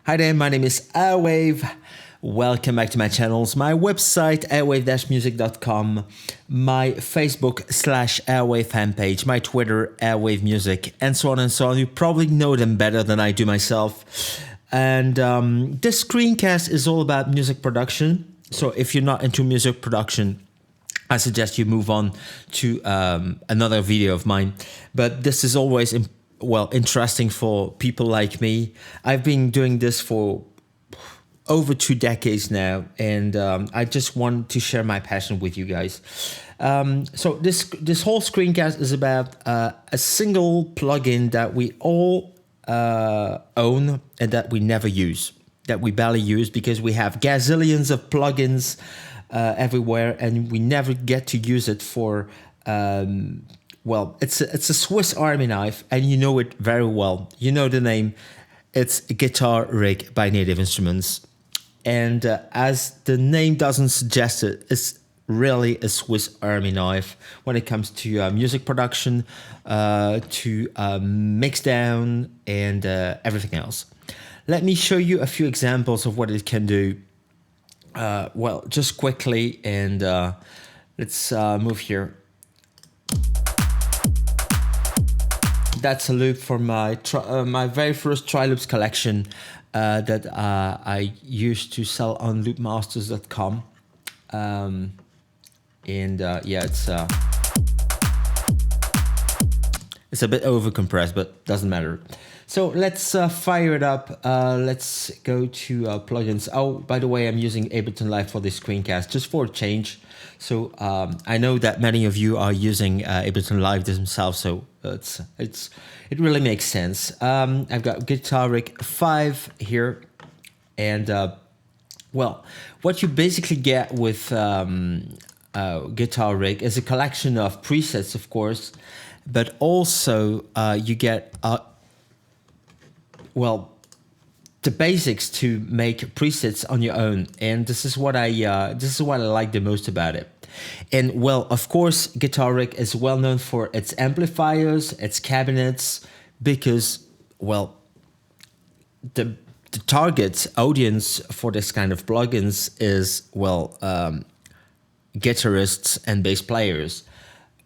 Hi there, my name is Airwave. Welcome back to my channels, my website airwave-music.com, my Facebook/Airwave fan page, my Twitter Airwave Music, and so on and so on. You probably know them better than I do myself. And this screencast is all about music production. So if you're not into music production, I suggest you move on to another video of mine. But this is always interesting for people like me. I've been doing this for over 2 decades now, and I just want to share my passion with you guys. So this whole screencast is about a single plugin that we all own and that we never use, that we barely use because we have gazillions of plugins everywhere, and we never get to use it for. It's a Swiss Army knife, and you know it very well. You know the name. It's Guitar Rig by Native Instruments. And as the name doesn't suggest it, it's really a Swiss Army knife when it comes to music production, to mix down, and everything else. Let me show you a few examples of what it can do. Just quickly, and let's move here. That's a loop from my very first tri-loops collection that I used to sell on loopmasters.com. It's a bit over compressed, but doesn't matter. So let's fire it up. Let's go to plugins. Oh, by the way, I'm using Ableton Live for this screencast just for a change. So I know that many of you are using Ableton Live themselves, so it really makes sense. I've got Guitar Rig 5 here, and what you basically get with Guitar Rig is a collection of presets, of course, but also you get the basics to make presets on your own, and this is what I like the most about it. And of course, Guitar Rig is well known for its amplifiers, its cabinets, because the target audience for this kind of plugins is guitarists and bass players,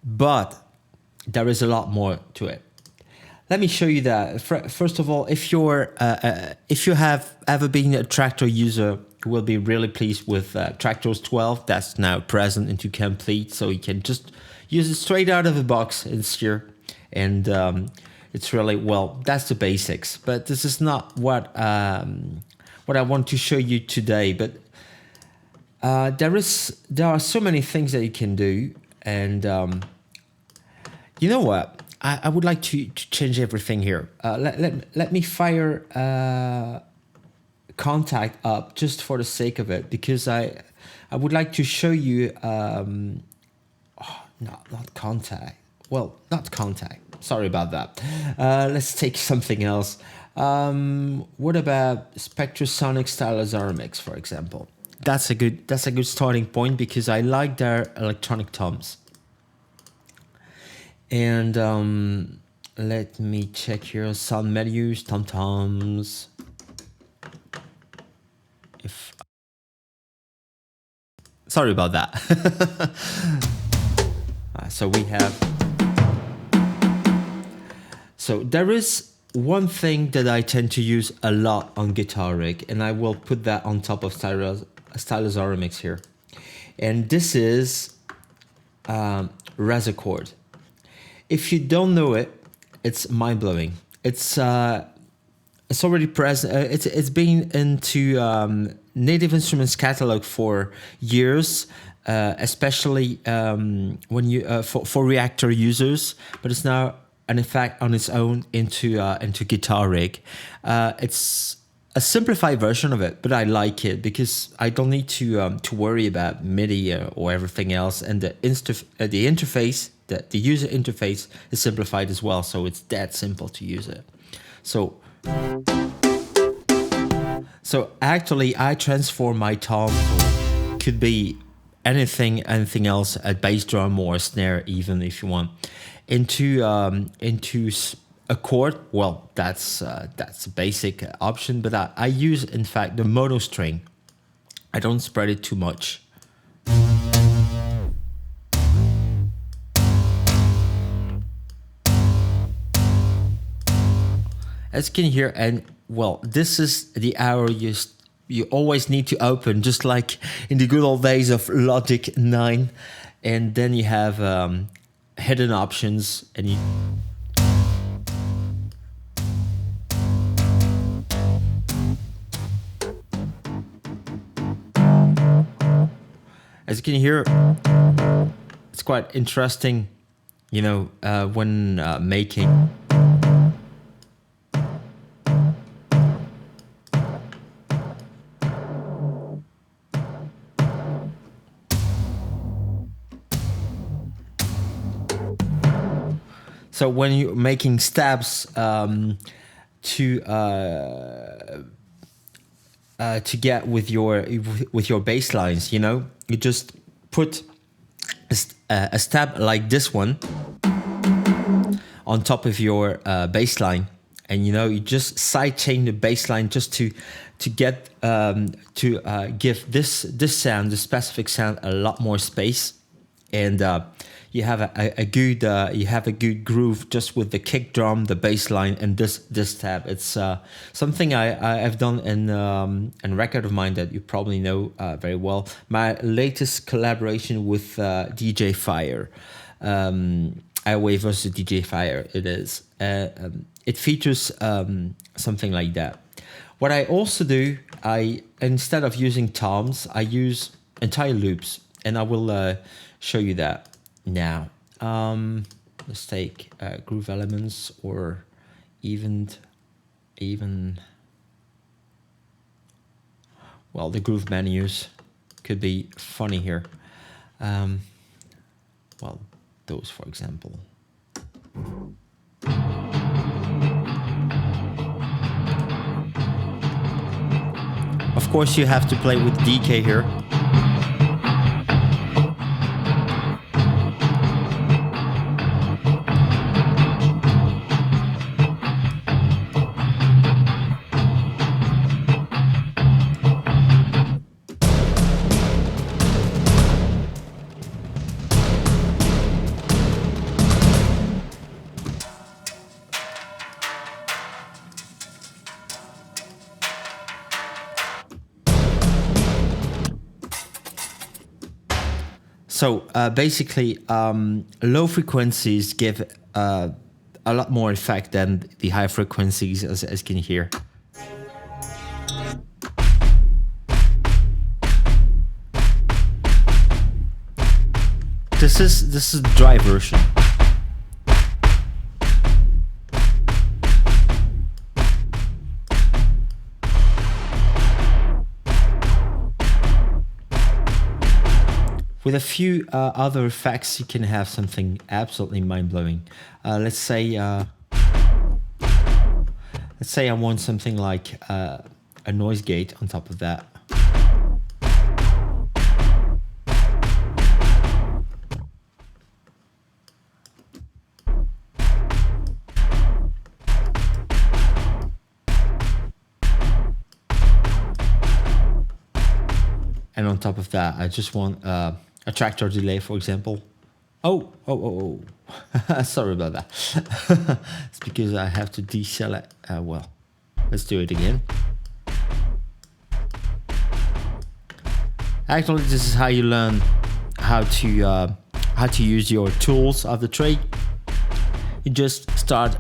but there is a lot more to it. Let me show you that. First of all, if you have ever been a Traktor user, you will be really pleased with Traktor's 12. That's now present into Complete, so you can just use it straight out of the box. It's here, and it's really that's the basics. But this is not what I want to show you today. But there are so many things that you can do, and you know what? I would like to change everything here. Let me fire Contact up just for the sake of it, because I would like to show you not Contact. Not Contact. Sorry about that. Let's take something else. What about Spectrasonic Stylosaur Mix, for example? That's a good starting point, because I like their electronic toms. And let me check here. Sound menus, tom-toms. Sorry about that. So we have. So there is one thing that I tend to use a lot on Guitar Rig, and I will put that on top of Stylosaur Mix here. And this is Resochord. If you don't know it, it's mind-blowing. It's already present. It's been into Native Instruments catalog for years, especially when you for Reactor users. But it's now an effect on its own into Guitar Rig. It's a simplified version of it, but I like it because I don't need to worry about MIDI or everything else, and the interface. The user interface is simplified as well, so it's that simple to use it. So actually, I transform my tom, could be anything else, a bass drum or a snare, even if you want, into a chord, well, that's a basic option, but I use, in fact, the mono string. I don't spread it too much. As you can hear, and well, this is the arrow you always need to open, just like in the good old days of Logic 9. And then you have hidden options, and you as you can hear, it's quite interesting, when making. So when you're making stabs to get with your bass lines, you just put a stab like this one on top of your bass line, and you just sidechain the bass line just to get give this sound, the specific sound, a lot more space, and you have a good groove just with the kick drum, the bass line, and this tab. It's something I've done in a record of mine that you probably know very well. My latest collaboration with DJ Fire, Airwave versus DJ Fire. It is. It features something like that. What I also do, instead of using toms, I use entire loops, and I will show you that now. Let's take groove elements, or even well, the groove menus could be funny here. Well, those, for example. Of course, you have to play with DK here. So basically, low frequencies give a lot more effect than the high frequencies, as you can hear. This is the dry version. With a few other effects, you can have something absolutely mind-blowing. Let's say I want something like a noise gate on top of that. And on top of that, I just want a tractor delay, for example. Oh. Sorry about that. It's because I have to deselect. Well, let's do it again. Actually, this is how you learn how to use your tools of the trade. You just start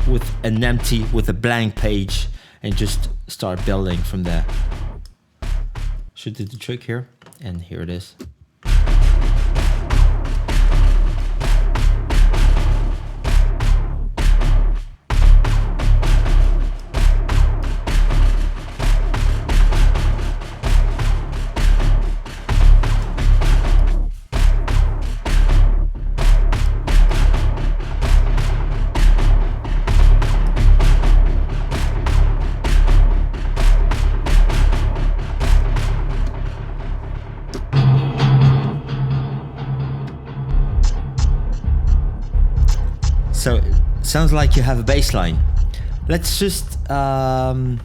with a blank page, and just start building from there. Should do the trick here, and here it is. sounds like you have a bass line. Let's just bypass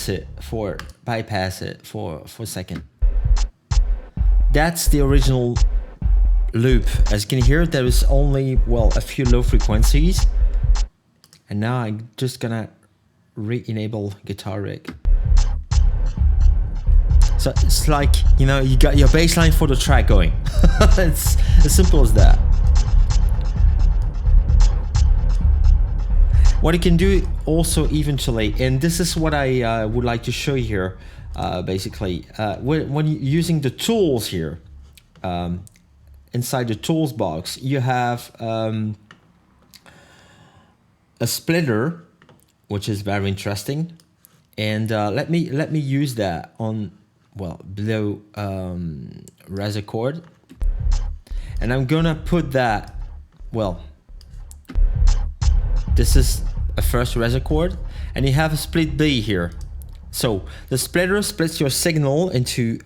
it for a second. That's the original loop. As you can hear, there is only, well, a few low frequencies. And now I'm just gonna re-enable guitar rig. So it's like, you know, you got your bass line for the track going. It's as simple as that. What you can do also eventually, and this is what I would like to show you here, basically, when you're using the tools here, inside the tools box, you have a splitter, which is very interesting, and let me use that on, well, below res chord, and I'm gonna put that, well, this is a first res chord, and you have a split B here. So the splitter splits your signal into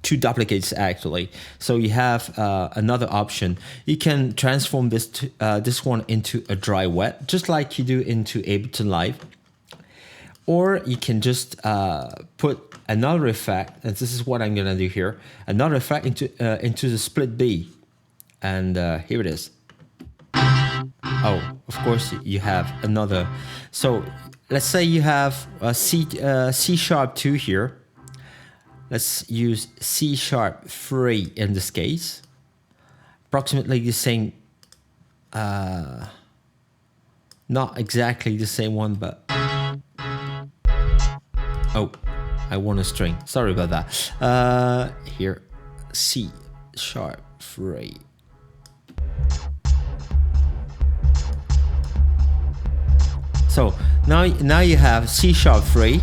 two duplicates actually. So you have another option. You can transform this one into a dry wet, just like you do into Ableton Live. Or you can just put another effect, and this is what I'm gonna do here, another effect into the split B. And here it is. Oh, of course you have another. So let's say you have a C sharp 2 here. Let's use C sharp 3 in this case. Approximately the same, not exactly the same one, but oh, I want a string. Sorry about that. Here, C sharp 3. So now you have C sharp 3.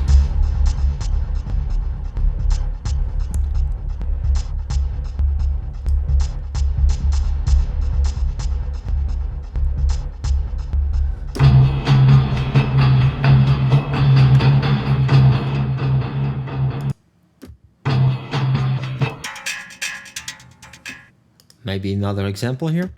Maybe another example here.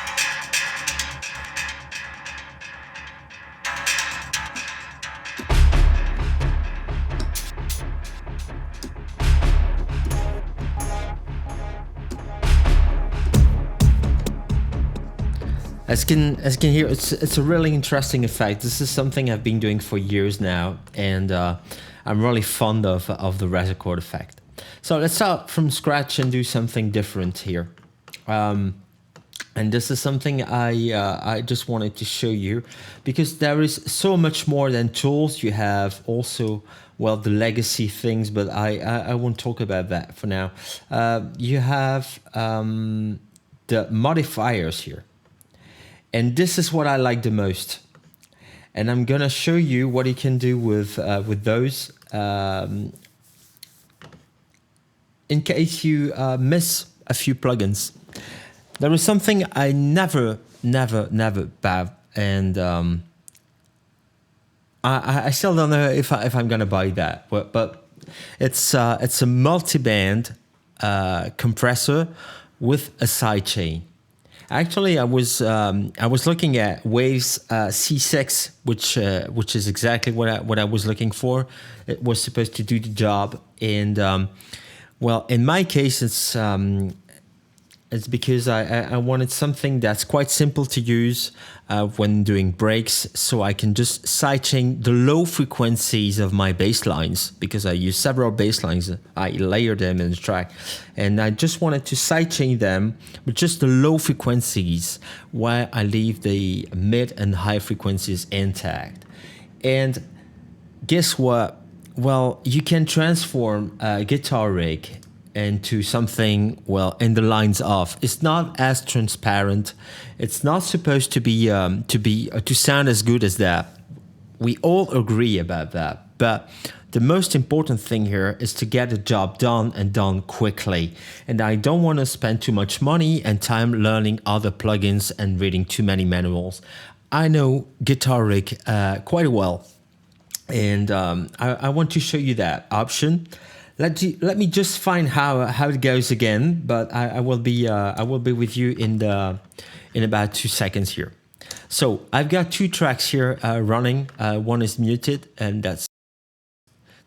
As you can hear, it's a really interesting effect. This is something I've been doing for years now, and I'm really fond of the res chord effect. So let's start from scratch and do something different here. And this is something I just wanted to show you, because there is so much more than tools. You have also, well, the legacy things, but I won't talk about that for now. You have the modifiers here. And this is what I like the most. And I'm gonna show you what you can do with those in case you miss a few plugins. There is something I never bought, and I still don't know if I'm gonna buy that. But it's a multi-band compressor with a sidechain. Actually, I was looking at Waves C6, which is exactly what I was looking for. It was supposed to do the job, and well, in my case, it's because I wanted something that's quite simple to use when doing breaks, so I can just sidechain the low frequencies of my bass lines, because I use several bass lines. I layer them in the track, and I just wanted to sidechain them with just the low frequencies while I leave the mid and high frequencies intact. And guess what? Well, you can transform a guitar rig into something, well, in the lines of, it's not as transparent. It's not supposed to be to sound as good as that. We all agree about that. But the most important thing here is to get the job done, and done quickly. And I don't want to spend too much money and time learning other plugins and reading too many manuals. I know Guitar Rig quite well, and I want to show you that option. Let me just find how it goes again, but I will be with you in about 2 seconds here. So I've got two tracks here running. One is muted, and that's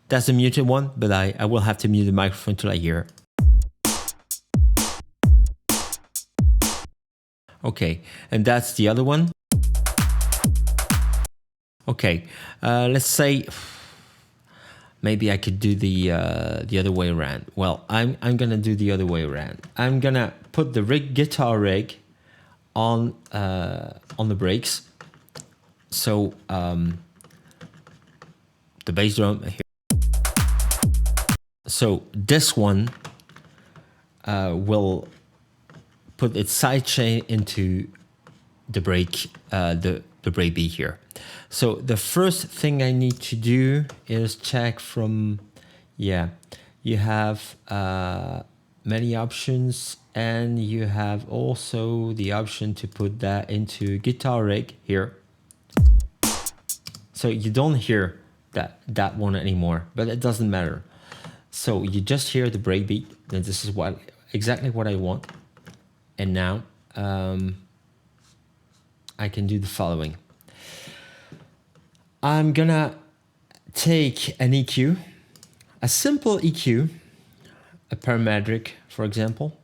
the muted one, but I will have to mute the microphone till I hear. Okay, and that's the other one. Okay, let's say maybe I could do the other way around. Well, I'm gonna do the other way around. I'm gonna put the guitar rig on the brakes. So the bass drum here. So this one will put its side chain into the brake, the brake beat here. So the first thing I need to do is check from, you have many options, and you have also the option to put that into guitar rig here. So you don't hear that one anymore, but it doesn't matter. So you just hear the brake beat, and this is exactly what I want. And now I can do the following. I'm gonna take an EQ, a simple EQ, a parametric, for example.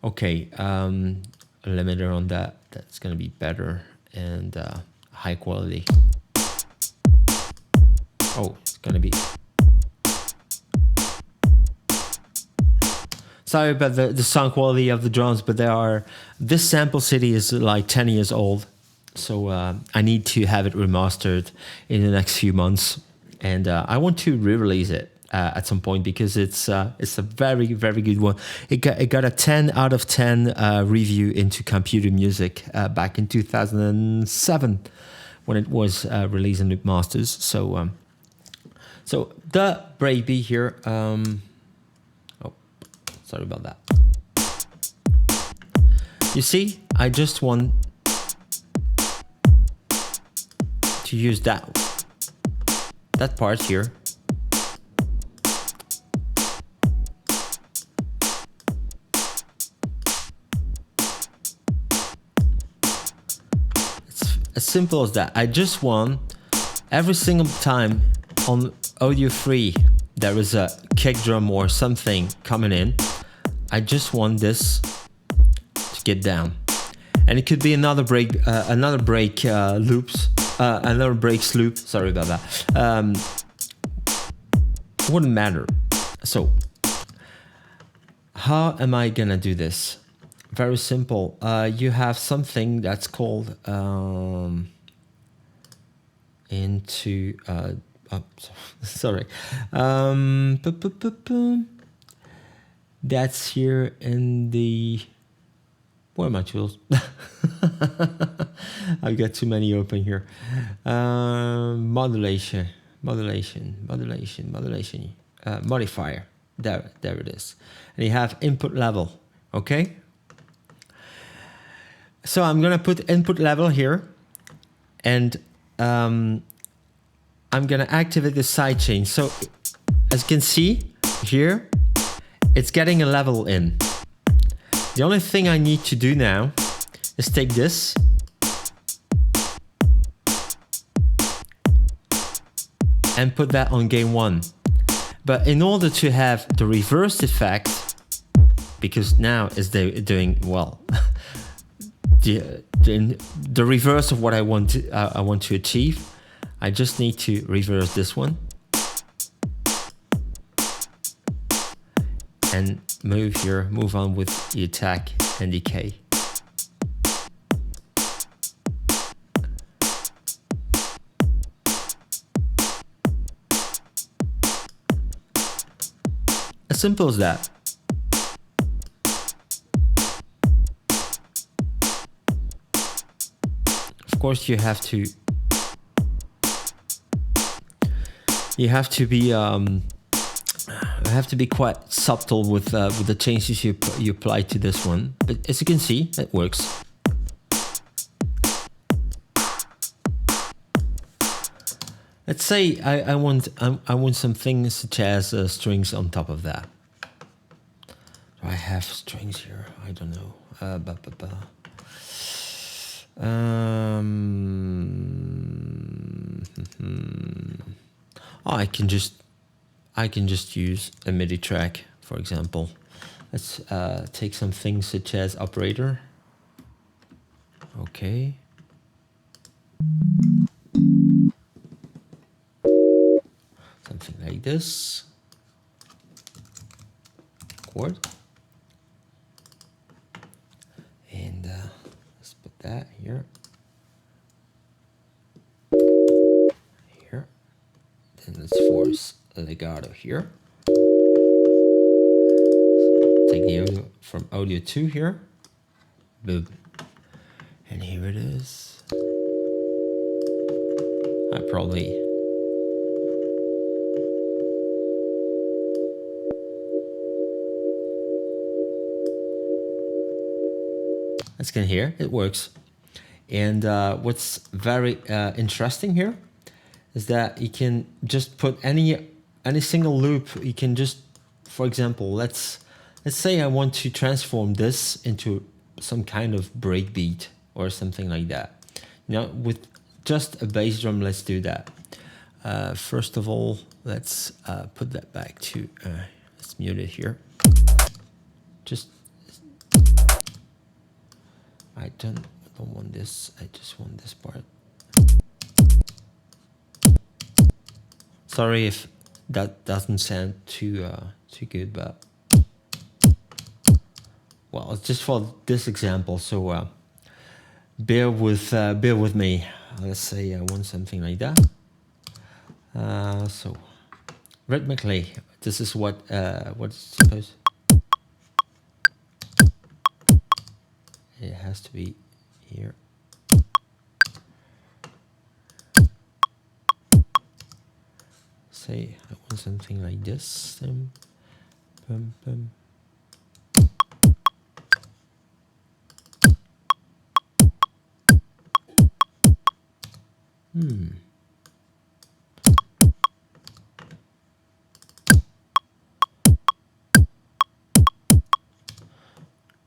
Okay, a limiter on that's gonna be better, and high quality. Oh, it's gonna be. Sorry about the sound quality of the drums, but this sample city is like 10 years old. So I need to have it remastered in the next few months. And I want to re-release it at some point, because it's a very, very good one. It got a 10 out of 10 review into Computer Music back in 2007 when it was released in Loop Masters. So the brake beat here. Sorry about that. You see, I just want to use that part here. It's as simple as that. I just want every single time on audio free there is a kick drum or something coming in, I just want this to get down. And it could be another break loops, another breaks loop. Sorry about that. Wouldn't matter. So how am I gonna do this? Very simple. You have something that's called sorry. That's here in the. Where are my tools? I've got too many open here. Modulation. Modifier. There it is. And you have input level. Okay. So I'm gonna put input level here, and I'm gonna activate the sidechain. So as you can see here, it's getting a level in. The only thing I need to do now is take this and put that on gain 1. But in order to have the reverse effect, because now is doing well, the reverse of what I want to achieve, I just need to reverse this one and move on with the attack and decay. As simple as that. Of course, you have to be quite subtle with the changes you apply to this one. But as you can see, it works. Let's say I want something such as strings on top of that. Do I have strings here? I don't know. Oh, I can just use a MIDI track, for example. Let's take some things such as operator. Okay. Something like this. Chord. And let's put that here. Here. Then let's force a legato here. Take the audio from audio 2 here. Boom. And here it is. I probably as you can hear, it works. And what's very interesting here is that you can just put any single loop. You can just, for example, let's say I want to transform this into some kind of breakbeat or something like that. You know, with just a bass drum, let's do that. First of all, let's put that back to, let's mute it here. Just, I don't want this, I just want this part. Sorry if that doesn't sound too good, but well, it's just for this example, so bear with me. Let's say I want something like that. So rhythmically, this is what it's supposed. It has to be here. Say I want something like this. Bum, bum.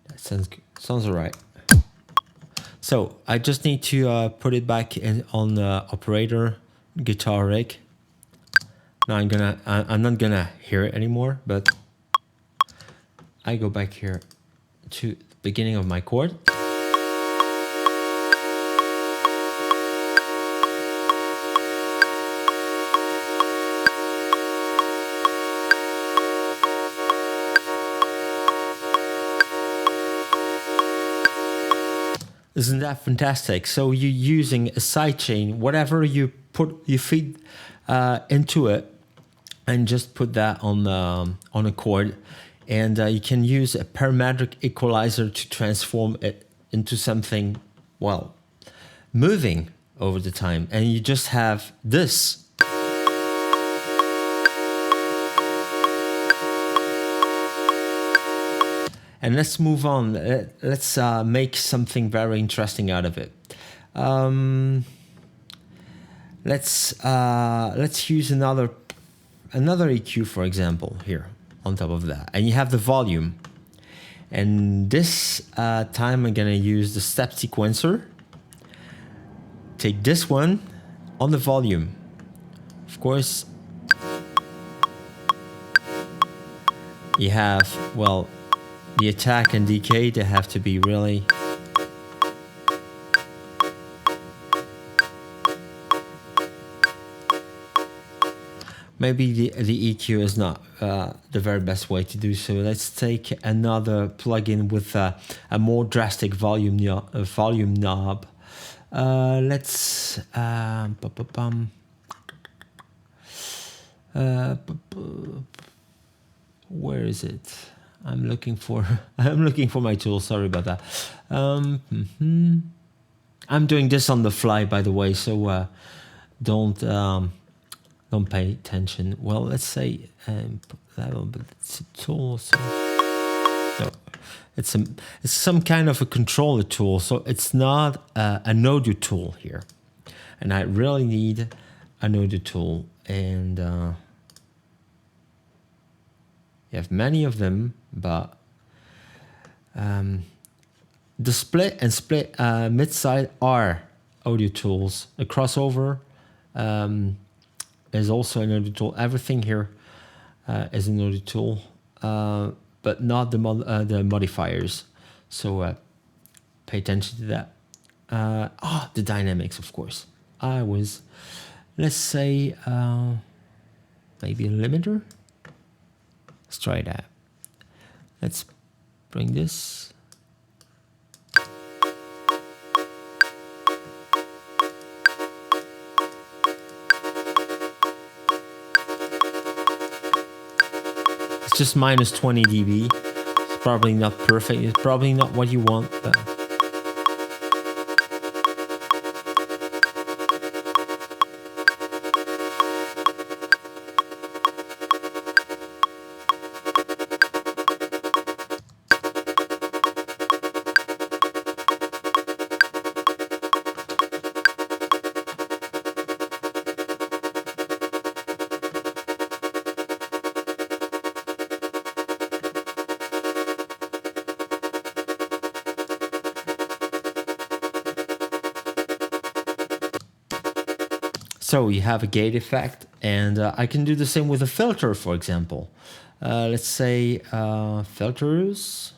That sounds alright. So I just need to put it back in on the operator guitar rig. Now I'm not gonna hear it anymore, but I go back here to the beginning of my chord. Isn't that fantastic? So you're using a sidechain, whatever you feed into it, and just put that on a chord, and you can use a parametric equalizer to transform it into something, well, moving over the time, and you just have this. And let's move on. Let's make something very interesting out of it. Let's use another EQ, for example, here on top of that. And you have the volume. And this time I'm gonna use the step sequencer. Take this one on the volume. Of course, you have, well, the attack and decay, they have to be really maybe the EQ is not the very best way to do so. Let's take another plugin with a more drastic volume knob. Let's where is it? I'm looking for my tool. Sorry about that. I'm doing this on the fly, by the way, so don't pay attention. Well, let's say level, but it's a tool. So no, it's some kind of a controller tool. So it's not an audio tool here, and I really need an audio tool, and you have many of them, but the split and split mid-side are audio tools. A crossover, a is also an audio tool. Everything here is an audio tool, but not the modifiers. So pay attention to that. The dynamics, of course. Let's say, maybe a limiter. Let's try that. Let's bring this. It's just minus 20 dB. It's probably not perfect. It's probably not what you want, but so you have a gate effect, and I can do the same with a filter, for example. Let's say filters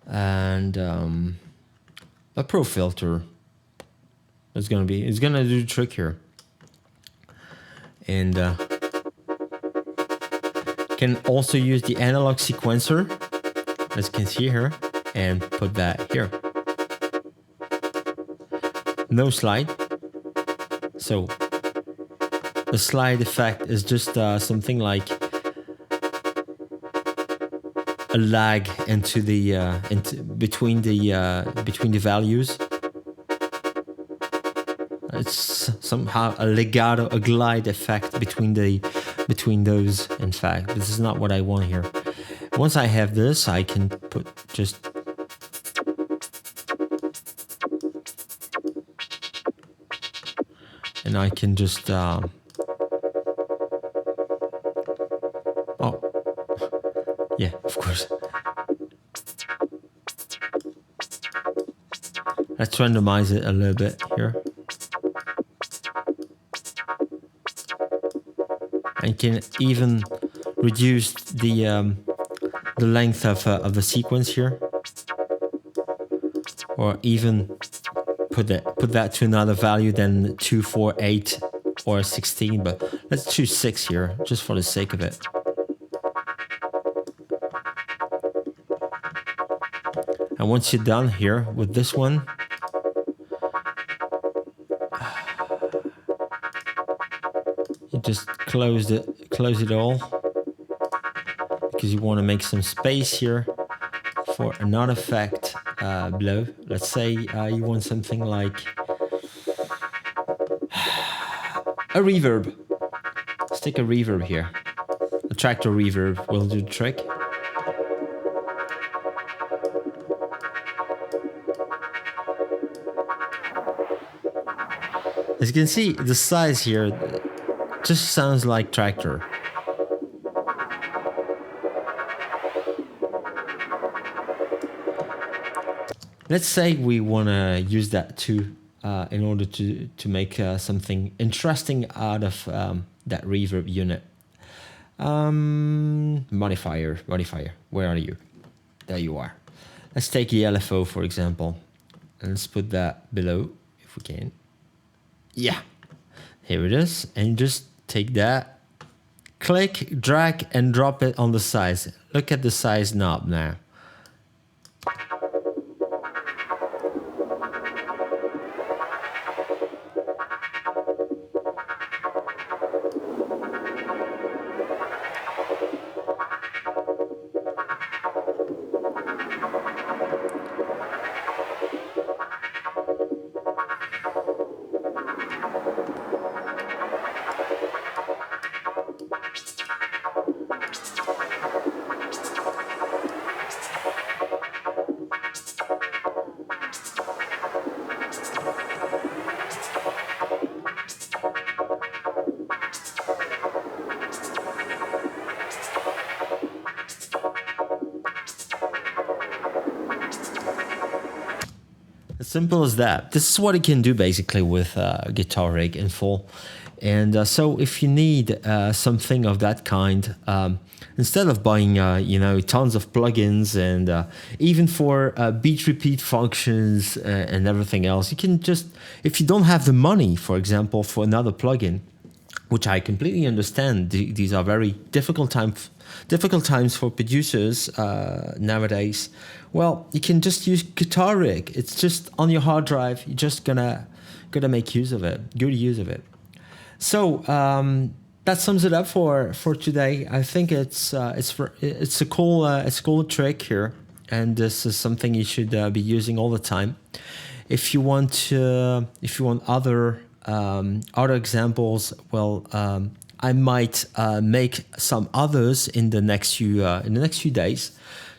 and a pro filter. It's gonna do the trick here, and can also use the analog sequencer, as you can see here, and put that here. No slide. So the slide effect is just something like a lag into between the values. It's somehow a legato, a glide effect between those. In fact, this is not what I want here. Once I have this, I can put just. And I can just, oh, yeah, of course. Let's randomize it a little bit here. And can even reduce the length of the sequence here, or even put that to another value than 2, 4, 8, or 16. But let's choose 6 here, just for the sake of it. And once you're done here with this one, you just close it all, because you want to make some space here for another effect below. Let's say you want something like a reverb. Stick a reverb here. A tractor reverb will do the trick. As you can see, the size here just sounds like tractor. Let's say we want to use that too in order to make something interesting out of that reverb unit. Modifier, where are you? There you are. Let's take the LFO, for example, and let's put that below if we can. Yeah, here it is. And just take that, click, drag, and drop it on the size. Look at the size knob now. As simple as that. This is what it can do basically with Guitar Rig in full. And so if you need something of that kind, instead of buying tons of plugins and even for beat repeat functions and everything else, you can just, if you don't have the money, for example, for another plugin, which I completely understand, these are very difficult times for producers nowadays. Well, you can just use Guitar Rig. It's just on your hard drive. You're just gonna make use of it, good use of it. So that sums it up for today. I think it's a cool trick here, and this is something you should be using all the time. If you want other examples, well, I might make some others in the next few days,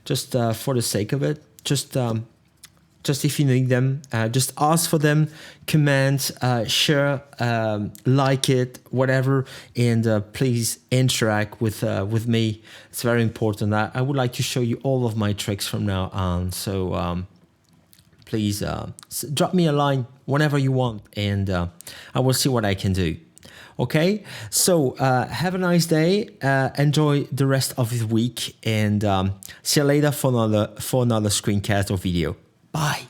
just for the sake of it. Just if you need them, just ask for them, comment, share, like it, whatever, and please interact with me. It's very important. I would like to show you all of my tricks from now on. So please drop me a line whenever you want, and I will see what I can do. Okay, so have a nice day. Enjoy the rest of the week, and see you later for another screencast or video. Bye.